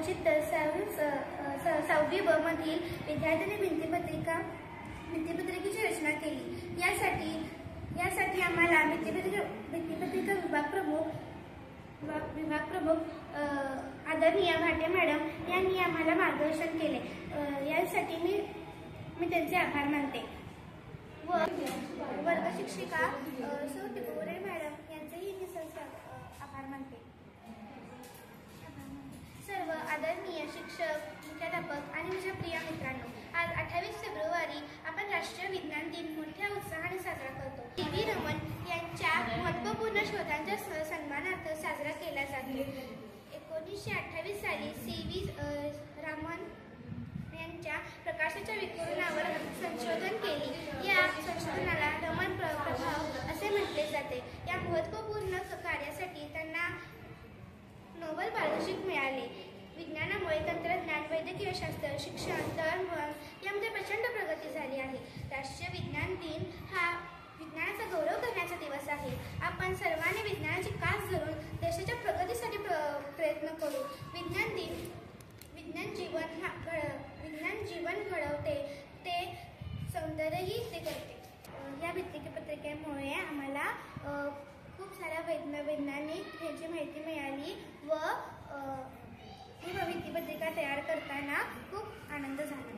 परिचित 6वी ब मधील विद्यार्थ्यांनी भित्तिपत्रिकेची रचना केली। यासाठी आम्हाला भित्तिपत्रिका विभाग प्रमुख आदरणीय भाटे मॅडम यांनी आम्हाला मार्गदर्शन केले। यासाठी मी त्यांचे आभार मानते व वर्ग शिक्षिका सौ टिपोरे मॅडम यांचेही मी आभार मानते। सर्व आदरणीय शिक्षक, मुख्याध्यापक आणि माझ्या प्रिय मित्रांनो, आज 28 फेब्रुवारी आपण राष्ट्रीय विज्ञान दिन मोठ्या उत्साहाने साजरा करतो। सी.व्ही. रमन यांच्या महत्त्वपूर्ण शोधांच्या सन्मानार्थ साजरा केला जातो। 1928 साली सी.व्ही. रमन यांच्या प्रकाशाच्या विकिरणावर संशोधन केले। या संशोधनाला रमन प्रभाव असे म्हटले जाते। या महत्त्वपूर्ण कार्यासाठी त्यांना नोबेल पारितोषिक मिळाले। विज्ञानामुळे तंत्रज्ञान, वैद्यकीय शास्त्र, शिक्षण, दळणवळण यामध्ये प्रचंड प्रगती झाली आहे। राष्ट्रीय विज्ञान दिन हा विज्ञानाचा गौरव करण्याचा दिवस आहे। आपण सर्वांनी विज्ञानाची कास धरून देशाच्या प्रगतीसाठी प्रयत्न करू। विज्ञान जीवन घडवते, ते सौंदर्यही ते करते। या भित्तिपत्रिकेमुळे आम्हाला खूप साऱ्या वैज्ञानिक ह्याची माहिती मिळाली व ही भित्तिपत्रिका तयार करताना खूप आनंद झाला।